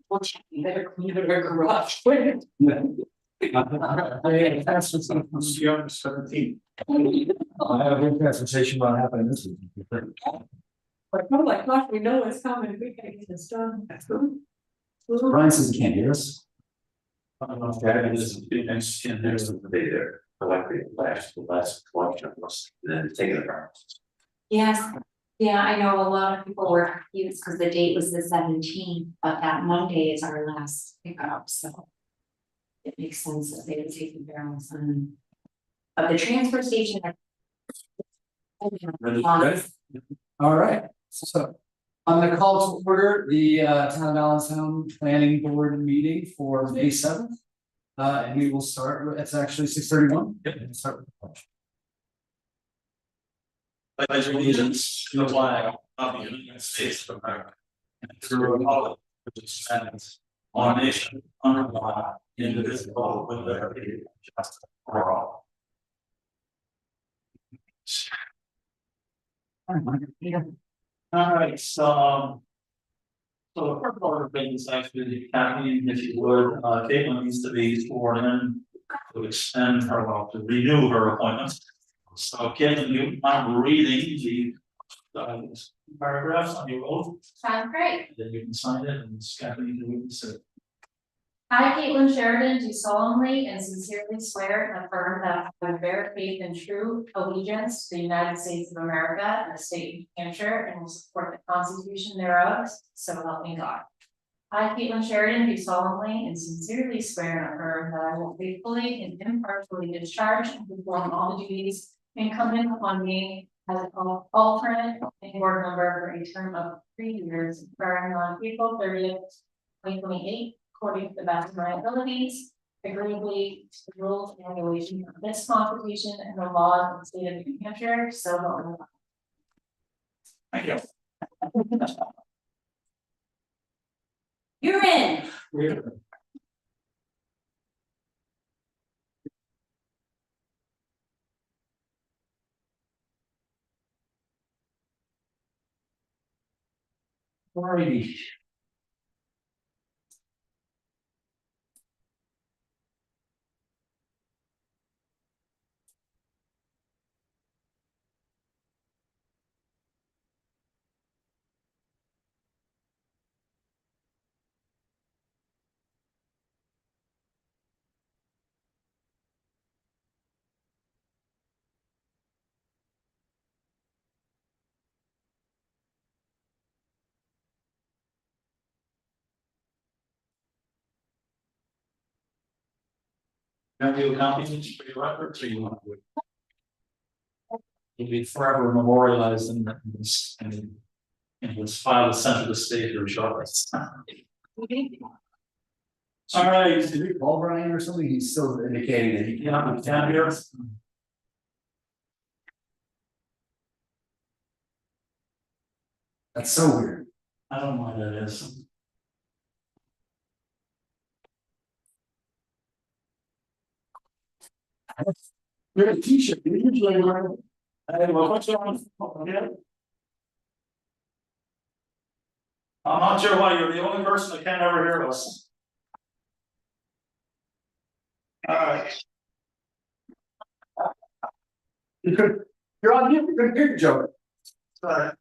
Well, you better clean out our garage. That's what's on the 17. I have a conversation about happening this week. Like, oh my gosh, we know it's coming, we can get this done. Brian says he can't hear us. Okay, this is the next 10 years of the day there, like the last collection was then taking it around. Yes, yeah, I know a lot of people were confused because the date was the 17th, but that Monday is our last pickup, so. It makes sense that they would take the barrels and. But the transfer station. Ready? All right, so on the call to order, the Town of Allentown Planning Board meeting for May 7th. And we will start, it's actually 6:31. Yep. Start with the pledge. Pledge allegiance to the flag of the United States of America, and to the republic which stands one nation under God, indivisible, with liberty and justice for all. All right, so the first order of business actually, Kathleen, if you would, Caitlin needs to be sworn in to extend her, well, to renew her appointment. So Caitlin, you, I'm reading the paragraphs on your oath, Sounds great. then you can sign it and Kathleen can witness it. I, Caitlin Sheridan, do solemnly and sincerely swear and affirm that I will bear faith and true allegiance to the United States of America and the state of New Hampshire and will support the Constitution thereof, so help me God. I, Caitlin Sheridan, do solemnly and sincerely swear and affirm that I will faithfully and impartially discharge and perform all the duties incumbent upon me as an alternate board member for a term of 3 years, expiring on April 30th, 2028. According to the best of my abilities, agreeably to the rules and regulations of this constitution and the laws of the state of New Hampshire, so help me God. Thank you. You're in. Alrighty. Have you copies for your records or you want to? It'll be forever memorialized in this, and was filed center of the state or Charlotte's. All right, Did we call Brian or something? He's still indicating that he yeah, I'm down here. That's so weird. I don't know why that is. We have a t-shirt. Did you usually wear it? Hey, well, what's on? Yeah. I'm not sure why you're the only person that can ever hear us. All right. You're on mute. You're good, Joe. Sorry.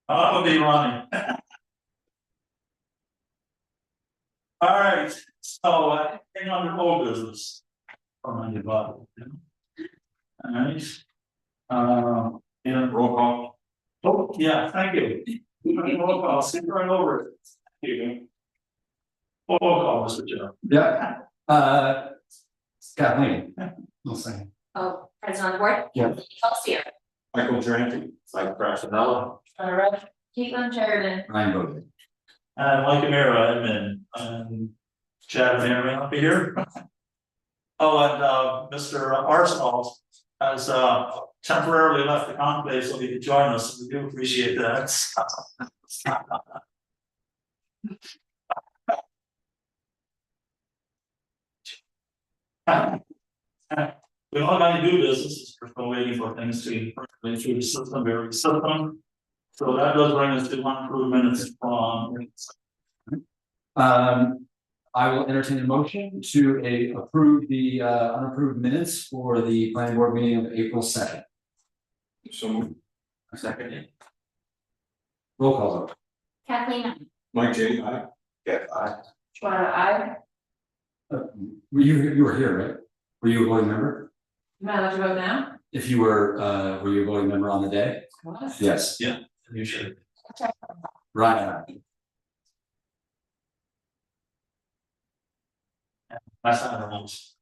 I'll be running. All right, so hang on to old business. On your bottle. All right. And roll call. Oh, yeah, thank you. Roll call, skip right over it. Thank you. Roll call, Mr. Joe. Yeah. Kathleen. We'll say. Oh, President on the board? Yeah. Kelsey. Michael Durante, Mike Brasanella. All right, Caitlin Sheridan. Ryan voted. Mike Amira, admin, and Chad Van may not be here. Oh, and Mr. Arsenal has temporarily left the conclave so he could join us, and we do appreciate that. We don't have any new business, we're still waiting for things to percolate through the system, very system. So that does bring us to unapproved minutes from. I will entertain a motion to approve the unapproved minutes for the planning board meeting of April 2nd. So A second. Roll call vote. Kathleen, Mike J, I. Yeah, I. Joanna, I. You were here, right? Were you a voting member? Am I allowed to vote now? If you were you a voting member on the day? Yes. You should. Right. That's not our ones.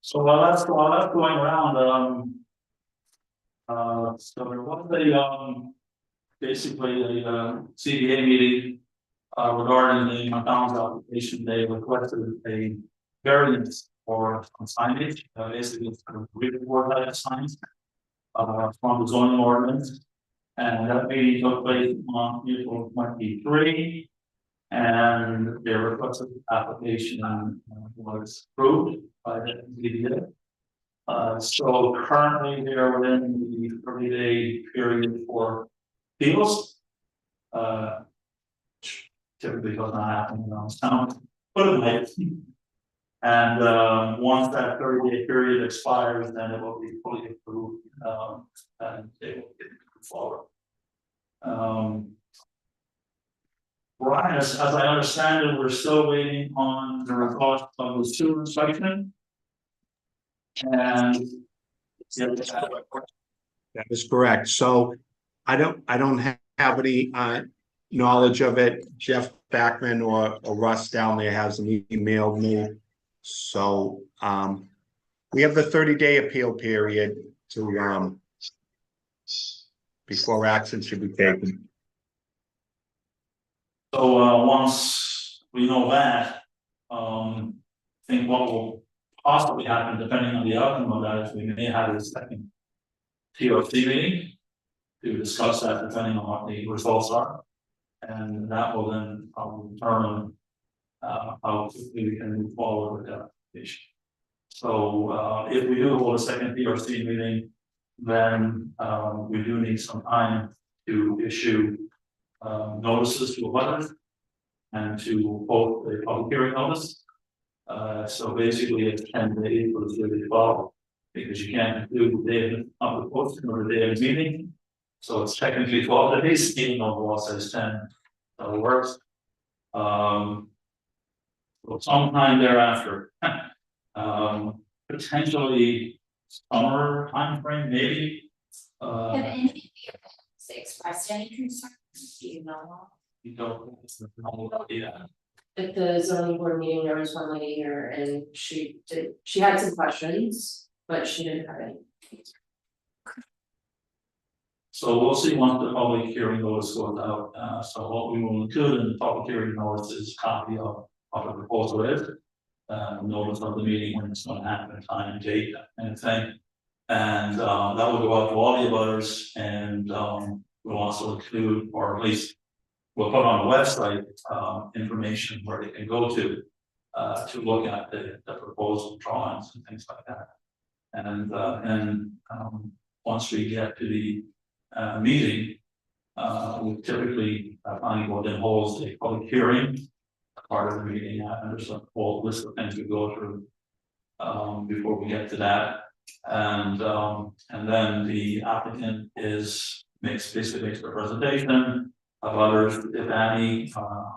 So while that's going around, so there was basically a CBA meeting. Regarding the McDonald's application, they requested a variance for signage, basically it's kind of report that signs. From the zoning ordinance. And that meeting took place on April 23. And their requested application was approved by the ZBA. So currently they're within the 30-day period for appeals. Typically does not happen in our town, but it might. And once that 30-day period expires, then it will be fully approved, and they will get moved forward. Brian, as I understand it, we're still waiting on the results of the sewer inspection. And yeah, That is correct. So I don't have any knowledge of it. Jeff Backman or Russ down there hasn't emailed me. So we have the 30-day appeal period to before action should be taken. so once we know that, I think what will possibly happen, depending on the outcome of that, is we may have a second TOC meeting to discuss that, depending on what the results are. And that will then determine how quickly we can move forward with that application. So if we do hold a second PRC meeting, then we do need some time to issue notices to abutters and to hold a public hearing notice. So basically it's 10 days for the 12, because you can't do the day of the posting or the day of the meeting. So it's technically 12 days, even though the law says 10, so it works. Well, sometime thereafter, potentially summer timeframe, maybe. Have any of you expressed any concerns? Do you know? You don't, yeah. At the zoning board meeting, there was one lady here and she had some questions, but she didn't have any. So we'll see once the public hearing notice goes out. So what we will include in the public hearing notice is a copy of the proposal is. Notice of the meeting when it's going to happen, time and date, and thing. And that will go out to all the abutters, and we'll also include, or at least we'll put on the website information where they can go to look at the proposal drawings and things like that. And once we get to the meeting, we typically planning board then holds a public hearing part of the meeting, and there's a whole list of things we go through before we get to that. And then the applicant basically makes the presentation of others, if any,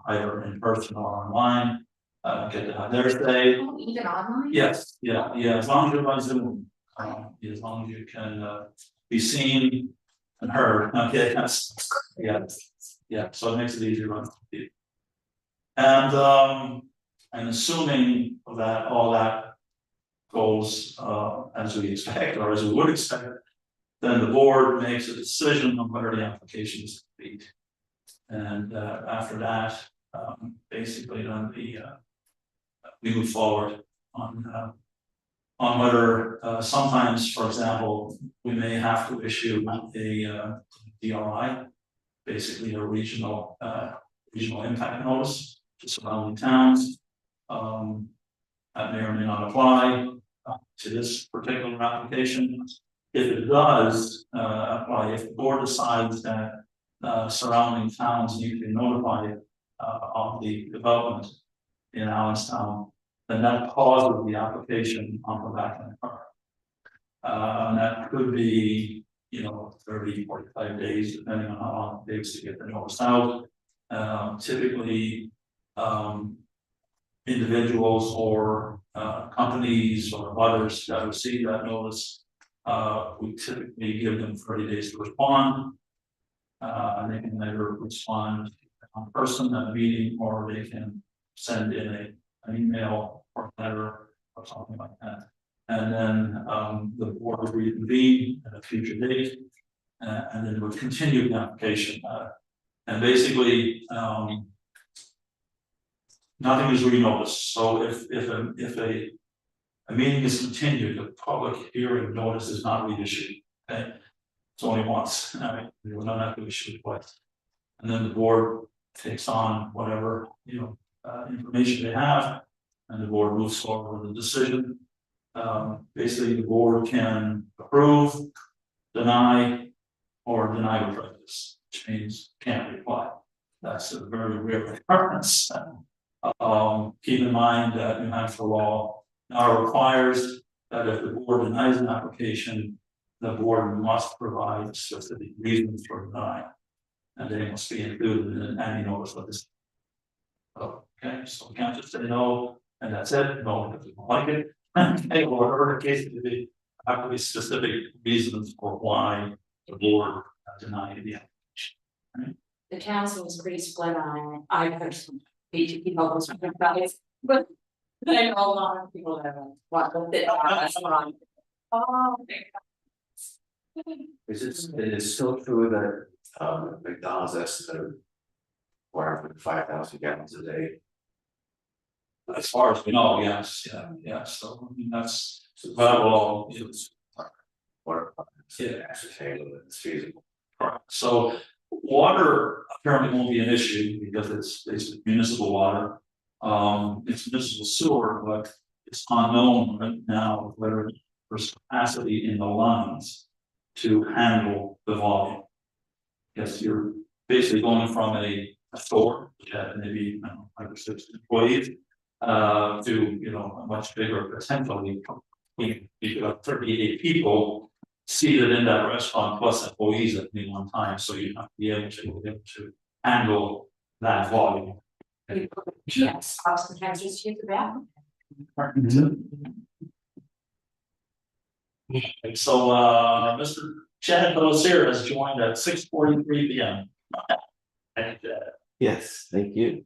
either in person or online, get to have their say. Oh, even online? Yes, yeah, as long as you're on Zoom, as long as you can be seen and heard, okay, yeah, so it makes it easier on people. And assuming that all that goes as we expect, or as we would expect, then the board makes a decision on whether the application is complete. And after that, basically then we move forward on whether sometimes, for example, we may have to issue a DRI, basically a regional impact notice to surrounding towns. that may or may not apply to this particular application. If it does apply, if the board decides that surrounding towns need to be notified of the development in Allenstown, then that causes the application on the back end. And that could be, 30, 45 days, depending on how long it takes to get the notice out. Typically, individuals or companies or others that receive that notice, we typically give them 30 days to respond. And they can either respond in person at a meeting, or they can send in an email or letter or something like that. And then the board would reconvene at a future date, and then would continue the application. And basically, nothing is renoticed. So if a meeting is continued, the public hearing notice is not reissued. Okay, it's only once. We will not have to issue it twice. And then the board takes on whatever information they have, and the board moves forward with a decision. Basically, the board can approve, deny, or deny with prejudice, which means can't reply. That's a very rare occurrence. Keep in mind that New Hampshire law now requires that if the board denies an application, the board must provide specific reasons for denying, and they must be included in any notice of this. Okay, so we can't just say no, and that's it, no, because we don't like it. Okay, or whatever the case may be, have to be specific reasons for why the board denied the application. Right? The council was pretty split on it. I personally hate to keep all those guys, but I know a lot of people that want to fit that's wrong. Oh, It is still true that McDonald's estimate require 5,000 gallons a day. As far as we know, yes, yeah, so I mean, that's, well, it's, Or Yeah. ascertain that it's feasible. correct. So water apparently won't be an issue because it's basically municipal water. It's municipal sewer, but it's unknown right now whether there's capacity in the lines to handle the volume. Because you're basically going from a store, which had maybe, 5 or 6 employees, to, a much bigger potentially. You could have 38 people seated in that restaurant plus employees at any one time, so you have to be able to handle that volume. yes, sometimes just use the bathroom. So, Mr. Shannon Pellissier has joined at 6:43 p.m. And, Yes, thank you.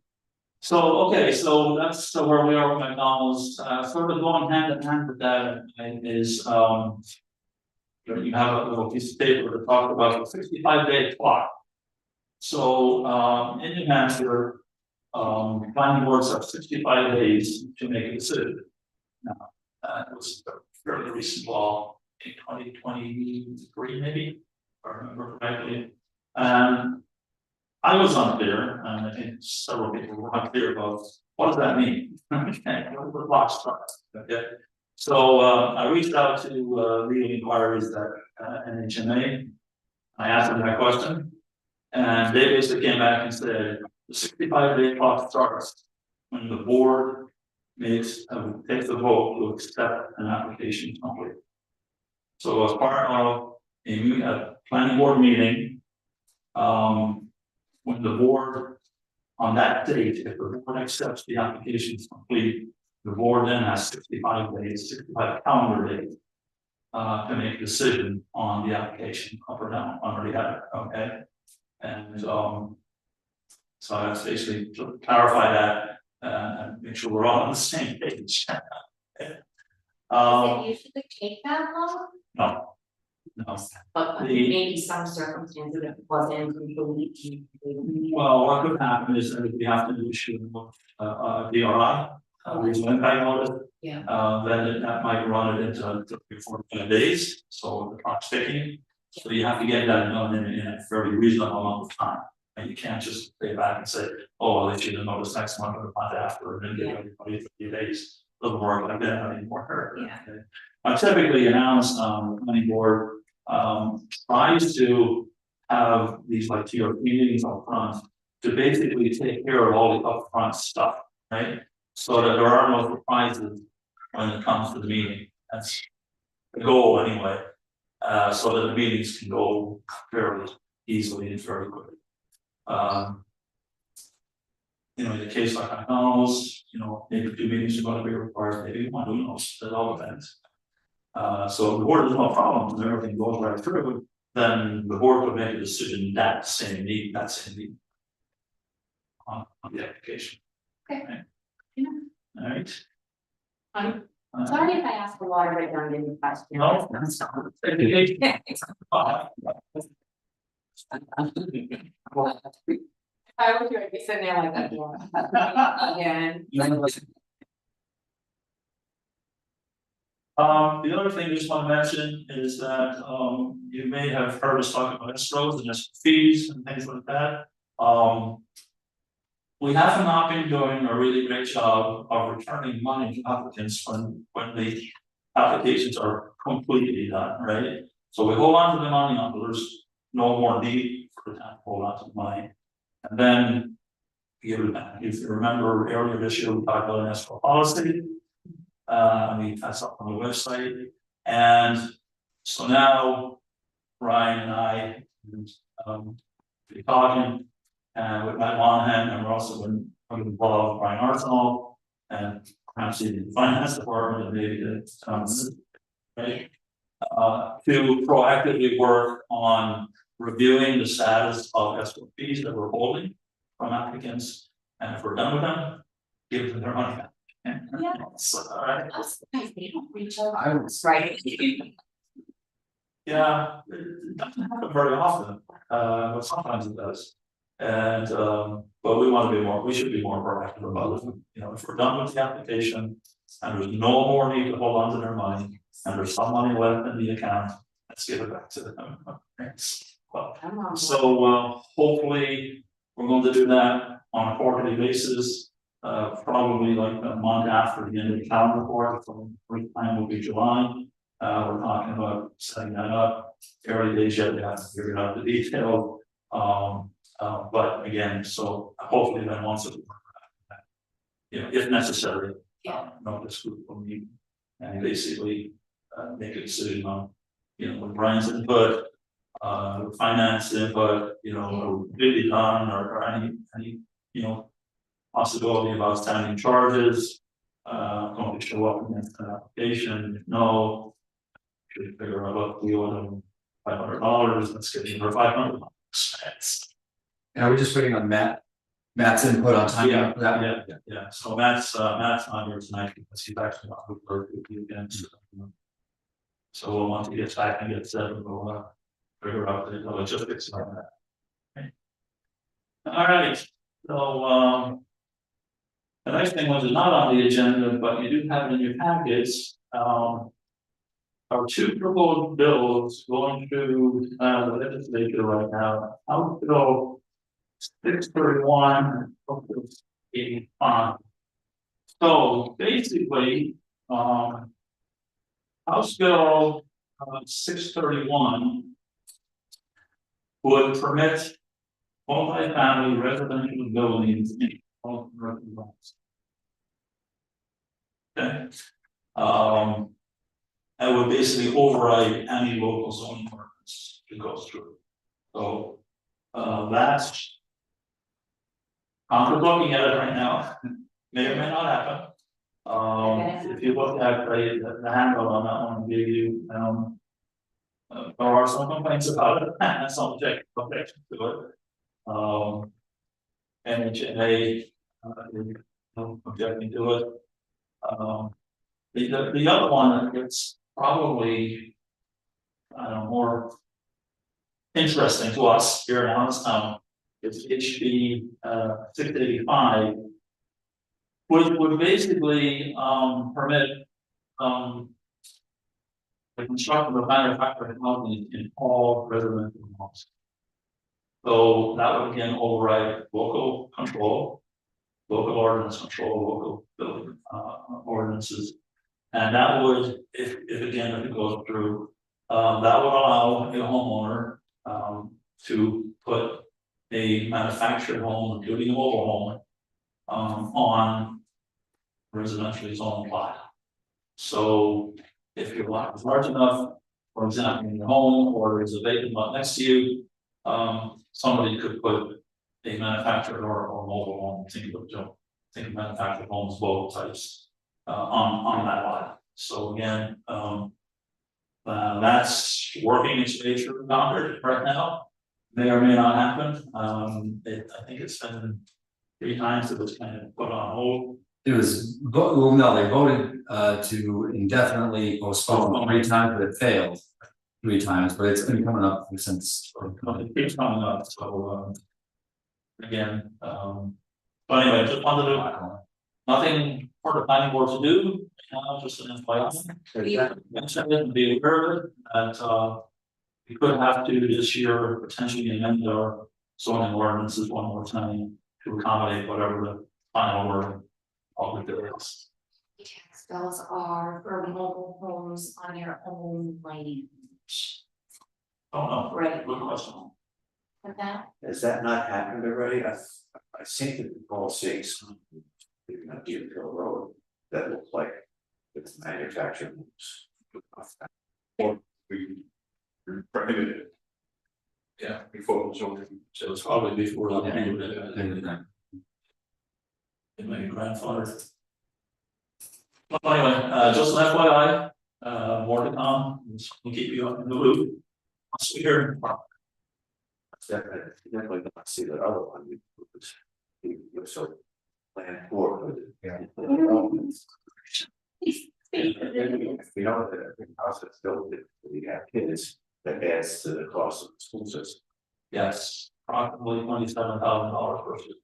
so, okay, so that's where we are with McDonald's, sort of going hand in hand with that is, you have a little piece of paper to talk about the 65-day clock. So, in New Hampshire, planning boards have 65 days to make a decision. Now, it was a fairly recent law in 2023, maybe, if I remember correctly. And I was unclear, and I think several people were unclear about what does that mean? Okay, what the clock starts, okay? So I reached out to legal inquiries at NHMA. I asked them that question, and they basically came back and said the 65-day clock starts when the board takes the vote to accept an application complete. So as part of a planning board meeting, when the board, on that date, if the board accepts the application is complete, the board then has 65 days, 65 calendar days to make a decision on the application, up or down, on the other, okay? And so that's basically to clarify that and make sure we're all on the same page. Does it usually take that long? No. But The- maybe some circumstances it wasn't completely. Well, what could happen is that if we have to issue a DRI, reasonable impact notice. Yeah. Then that might run it into 45 days, so the clock's ticking. So you have to get that done in a very reasonable amount of time. And you can't just pay back and say, oh, I'll let you know notice next month or the month after, and then give Yeah. everybody 50 days. Doesn't work like that anymore. Yeah. Okay. I typically announce, the planning board, tries to have these like TRP meetings up front to basically take care of all the upfront stuff, right? So that there are no surprises when it comes to the meeting. That's the goal anyway. So that the meetings can go fairly easily and very quickly. You know, in a case like McDonald's, you know, maybe 2 meetings are gonna be required, maybe 1, who knows, it all depends. So if the board has no problems and everything goes right through, then the board would make a decision that same meeting. On the application. Okay. Right. Yeah. All right. I'm Uh, sorry if I ask a lot of redundant questions. No. Application. I was going to be sitting there like that. Again. The other thing I just want to mention is that, you may have heard us talk about escrows and escrow fees and things like that. We have not been doing a really great job of returning money to applicants when the applications are completely done, right? So we hold on to the money until there's no more need for the town to hold on to the money. And then give it back. If you remember earlier this year, we talked about an escrow policy. We had something on the website, and so now Ryan and I, be talking, with Matt Monahan, and we're also going to involve Brian Arsenal, and perhaps even the finance department, and maybe the right? To proactively work on reviewing the status of escrow fees that we're holding from applicants, and if we're done with them, give them their money back. Yeah. So, all right. That's nice, they don't reach out. I was, Right. Yeah, it doesn't happen very often, but sometimes it does. And, but we should be more proactive about it. You know, if we're done with the application and there's no more need to hold on to their money, and there's some money left in the account, let's give it back to them. Well, so, hopefully, we're going to do that on a quarterly basis. Probably like a month after the end of the calendar quarter, so the time will be July. We're talking about setting that up. Early days yet, we haven't figured out the detail. But again, so hopefully then once it, you know, if necessary, notice group will meet and basically make a decision on, you know, with Brian's input, finance input, you know, really done or any, you know, possibility of outstanding charges, going to show up against an application, if no, should figure out what we owe them $500, let's get you for $500. and are we just waiting on Matt's input on timing Yeah, for that? yeah, so Matt's on here tonight because he's actually not with work with you again. So we'll want to get back and get set, we'll figure out the logistics of that. Okay. All right, so the next thing was not on the agenda, but you do have it in your packets. Our 2 proposed bills going through the legislature right now. House Bill 631 and 85. So basically, House Bill 631 would permit multi-family residential buildings in all commercial zones. Okay. And would basically override any local zoning ordinance that goes through. So, that's. I'm looking at it right now, may or may not happen. If you look at the handout on that one, gave you, there are some complaints about it, and some objections to it. NHMA, objecting to it. The other one that's probably, I don't know, more interesting to us here in Allenstown is HB 685, which would basically permit the construction of manufactured housing in all residential homes. So that would again override local control. Local ordinance control, local building ordinances. And that would, if again, if it goes through, that would allow a homeowner to put a manufactured home, including a mobile home. On residentially zoned plot. So if your lot is large enough, for example, in your home or there's a vacant lot next to you, somebody could put a manufactured or mobile home, think of manufactured homes, both types, on that lot. So again, that's working its way through Concord right now. May or may not happen. I think it's been 3 times it was kind of put on hold. It was, well, no, they voted to indefinitely postpone 3 times, but it failed 3 times, but it's been coming up since. It keeps coming up, so again, but anyway, just wanted to, nothing for the planning board to do, just an FYI. Mention it and be aware of it, that we could have to this year potentially amend our zoning ordinances one more time to accommodate whatever the final word of the is. Tax bills are for mobile homes on your own land. Oh, no, Right. good question. With that, Has that not happened already? I think that Paul says on Deerfield Road that looks like it's manufactured homes. Or we prohibited it. Yeah, before it was over. So it's probably before the Yeah. it may be grandfather. But anyway, just an FYI, more to come, we'll keep you in the loop. Once we hear. Definitely not see that other one. We sort of plan for. Yeah. If we know that every house that's built, that we have kids, that adds to the cost of the school system. Yes, approximately $27,000 versus.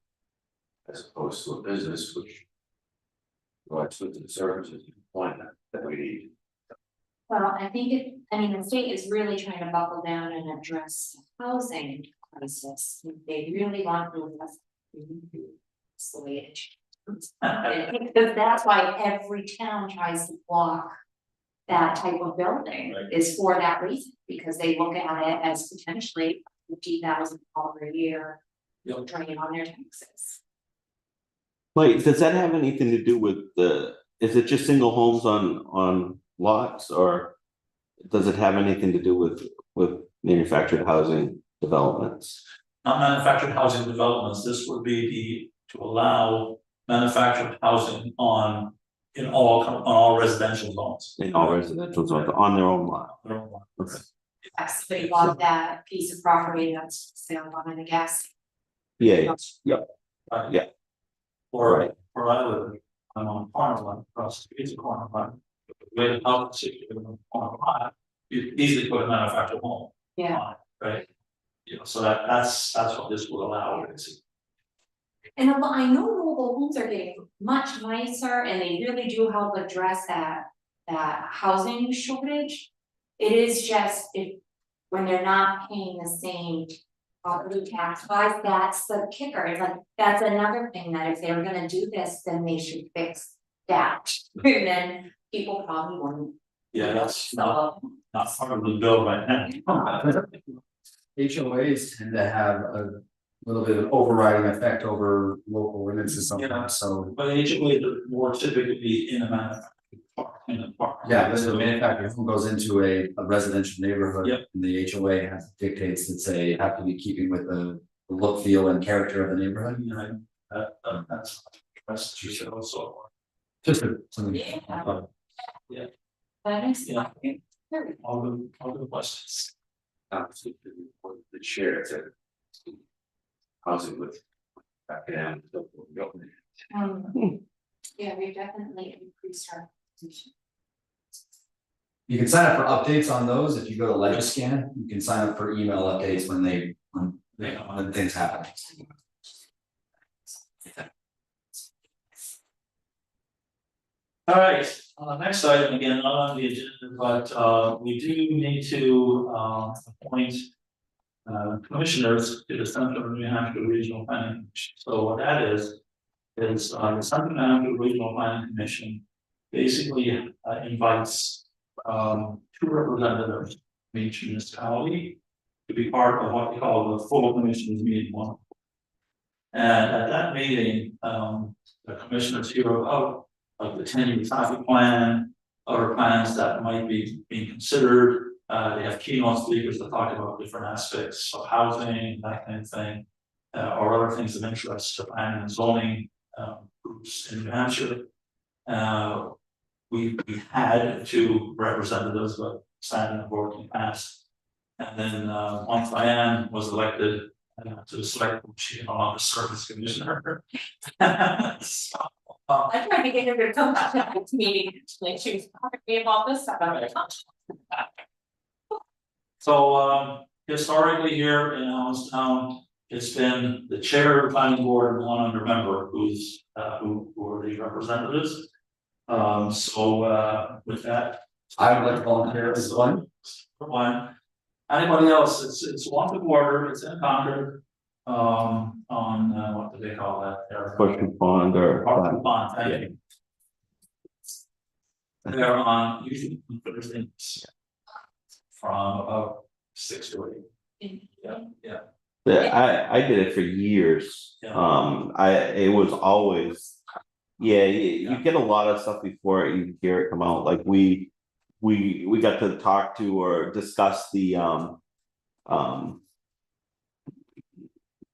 As opposed to a business which. Provides goods and services, employment that we need. well, I think the state is really trying to buckle down and address the housing crisis. They really want to invest. It's the way it is. Because that's why every town tries to block that type of building, is for that reason, because they look at it as potentially $50,000 a year. Yep. Drain on their taxes. Wait, does that have anything to do with is it just single homes on lots, or does it have anything to do with manufactured housing developments? Not manufactured housing developments, this would be to allow manufactured housing on all residential zones. In all residential zones, on their own lot? Okay. Yes, they bought that piece of property that's sale on the gas. Yeah, Right. Or I live, I'm on a corner lot, across the street, a corner lot. The way the house is situated on a corner lot, you easily put a manufactured home. Yeah. On it, right? So that's what this will allow, is. And I know mobile homes are getting much nicer and they really do help address that housing shortage. It is just when they're not paying the same property tax wise, that's the kicker. It's like, that's another thing that if they were gonna do this, then they should fix that. And then people probably wouldn't. Yeah, that's not part of the bill right now. HOAs tend to have a little bit of overriding effect over local ordinances Yeah. sometimes, so. But HOA are more typically in a manufactured park, in a park. Yeah, this is a manufacturer who goes into a residential neighborhood. Yep. And the HOA has dictates that say have to be keeping with the look, feel and character of the neighborhood. That's true also. Just something. Yeah. That is. Yeah. All the questions. The chair to. Housing with. Back in. Yeah, we've definitely increased our position. You can sign up for updates on those. If you go to Legiscan, you can sign up for email updates when things happen. All right, next item, again, not on the agenda, but we do need to appoint commissioners to the Central New Hampshire Regional Planning Commission. So what that is the Central New Hampshire Regional Planning Commission basically invites two representatives from each municipality to be part of what we call the full commissioners meeting one. And at that meeting, the commissioners hear about like the 10-year traffic plan, other plans that might be being considered. They have keynote speakers that talk about different aspects of housing, that kind of thing, or other things of interest to planning and zoning groups in New Hampshire. We had two representatives, but standing board in the past. And then once Diane was elected to the select, she on the service commissioner. So, I tried to get her to come back to the next meeting, like she was talking to me about this, So historically here in Allenstown, it's been the chair of the planning board and one other member who's who are the representatives. So with that. I would like to volunteer as one. One. Anybody else? It's one to order, it's in Concord. On what do they call that there? Portion Pond or. Parkland Pond, thank you. They're on usually on Thursdays. From about 6 to 8. Yeah. I did it for years. Yeah. It was always, you get a lot of stuff before you hear it come out, like we got to talk to or discuss the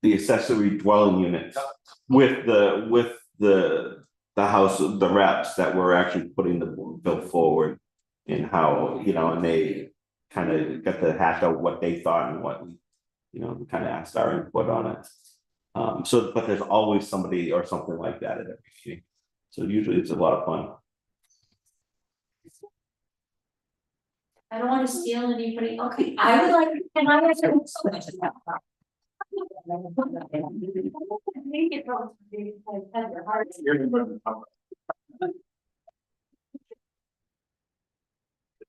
accessory dwelling units with the house, the reps that were actually putting the bill forward and how, and they kind of got to hash out what they thought and what, kind of asked our input on it. So, but there's always somebody or something like that at every meeting. So usually it's a lot of fun. I don't wanna steal anybody, okay, I would like, and I have so much about that.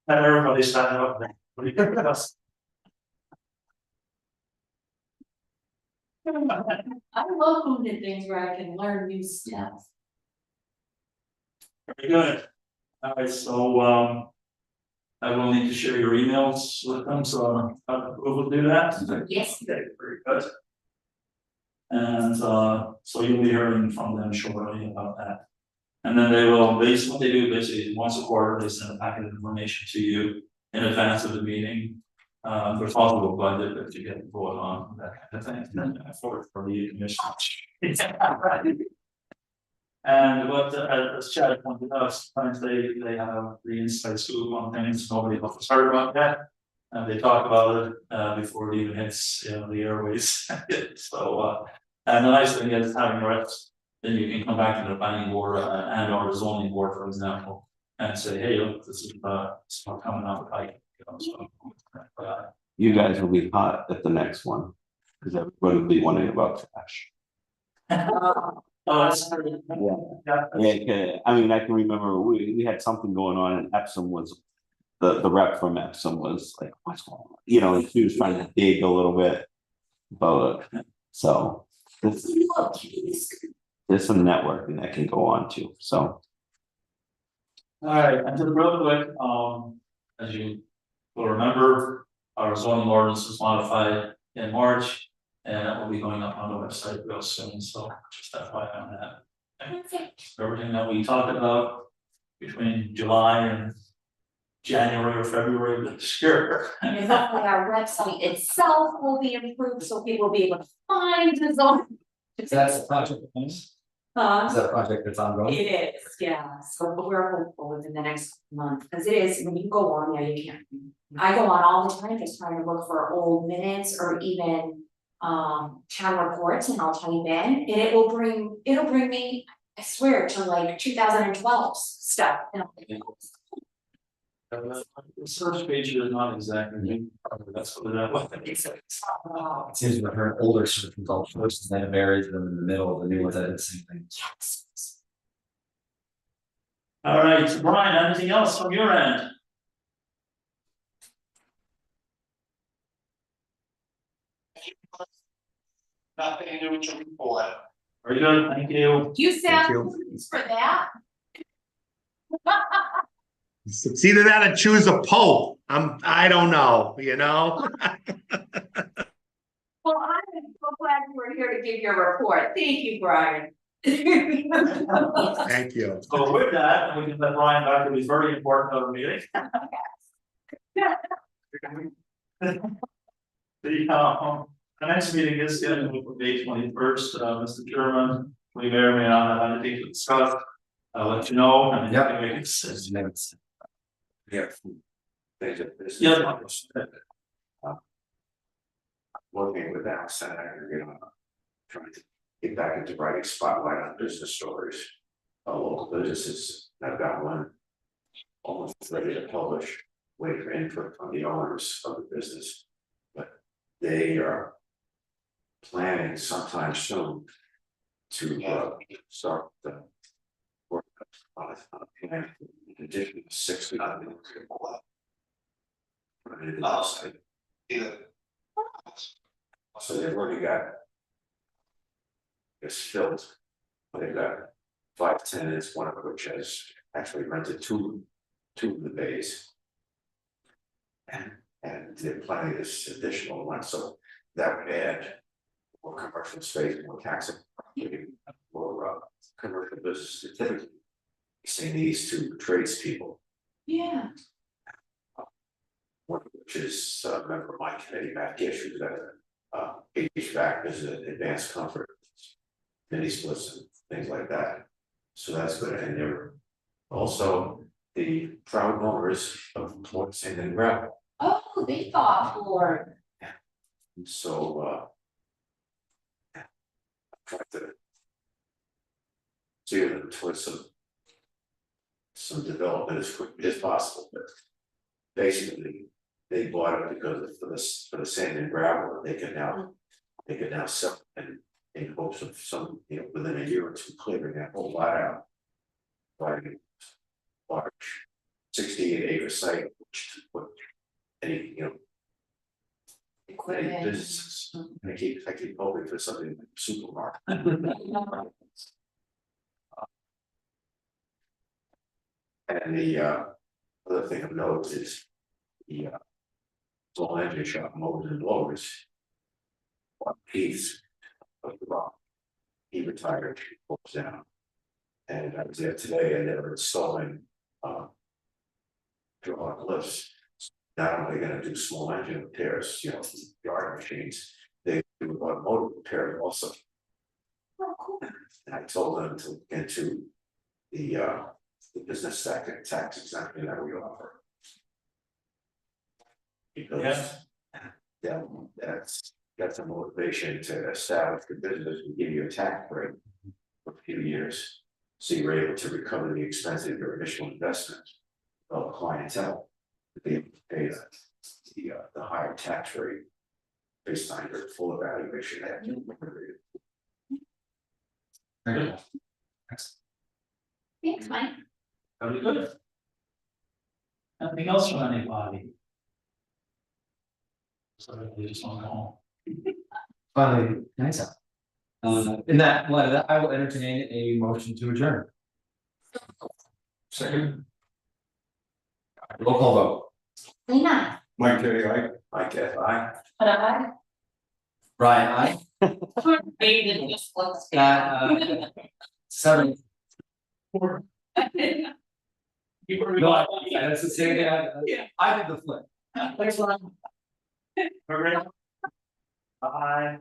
And everybody stand up there. What do you think of us? I love moving things where I can learn new stuff. Very good. All right, so I will need to share your emails with them, so we will do that. Yes. Okay, very good. And so you'll be hearing from them shortly about that. And then they will, what they do basically once a quarter, they send a packet of information to you in advance of the meeting. There's also a budget that you get to vote on, that kind of thing, and for the commission. And what, as Chad pointed out, sometimes they have the inside scoop on things nobody else has heard about yet. And they talk about it before it even hits the airways. So and the nice thing is having reps, then you can come back to the planning board and or the zoning board, for example, and say, hey, look, this is coming out the pike. You guys will be hot at the next one, because everybody will be wondering about trash. Oh, that's Yeah, I mean, I can remember we had something going on and Epsom was, the rep from Epsom was like, what's going on? And she was trying to dig a little bit about it. So there's some networking that can go on too, so. All right, and just real quick, as you will remember, our zoning ordinance was modified in March. And it will be going up on the website real soon, so just FYI on that. Everything that we talked about between July and January or February of this year. And hopefully our website itself will be improved, so people will be able to find the zone. That's a project. Is that a project that's ongoing? It is, yeah, so but we're hopeful within the next month, because it is, when you go on, you can't. I go on all the time, just trying to look for old minutes or even town reports, and I'll type in, and it'll bring me, I swear, to like 2012 stuff. The search page is not exactly, that's what that It seems like her older search results first, and then it varies them in the middle of the new ones that did the same thing. Yes. All right, so Brian, anything else from your end? Nothing new to report. Very good, thank you. You Thank sound you. for that. It's either that or choose a pope. I don't know, you know? Well, I'm so glad you were here to give your report. Thank you, Brian. Thank you. So with that, we can let Brian back to his very important other meeting. The next meeting is scheduled for May 21st, Mr. Chairman, we may or may not have anything to discuss. I'll let you know, and you can make a decision. Yeah. There's a business. Yeah. Working with Allison, trying to get back into writing spotlight on business stories. Local businesses, I've got one almost ready to publish, waiting for input from the owners of the business. But they are planning sometime soon to start the work on a plan in addition to 6 So they've already got it's filled. They've got 5 tenants, one of which has actually rented two of the bays. And they're planning this additional one, so that would add more commercial space, more taxable, more commercial business certificate. Seeing these two tradespeople, Yeah. one of which is a member of my committee, Matt Gish, who's at HVAC is an advanced comfort, mini splits and things like that. So that's good, and they're also the proud owners of Port Sand and Gravel. Oh, they thought for. So try to steer them towards some development as quickly as possible, but basically they bought it because for the sand and gravel, they can now sell and in hopes of some, within a year or two clearing that whole lot out. Buying a large 68-acre site, which to put any, any businesses, and I keep hoping for something like supermarket. And the other thing of note is the small engine shop, mowers and blowers. One piece of the rock. He retired, he goes down. And I was there today and they were installing hydraulic lifts. Not only gonna do small engine repairs, yard machines, they do automotive repairs also. Oh, cool. And I told them to get into the business tax exemption that we offer. Because that's a motivation to establish the business and give you a tax break for a few years. So you're able to recover the expense of your initial investment of clientele to be able to pay the higher tax rate based on your full evaluation. Very cool. Thanks, Mike. Very good. Anything else from anybody? So they just want to go home. Finally, nice. In that light, I will entertain a motion to adjourn. Second, Roll call vote. Lena. Mike K, I. I guess I. But I. Brian, aye. Maybe just looks. Seven. You were. No, that's the same thing. I did the flip. Thanks, Ron. Bye.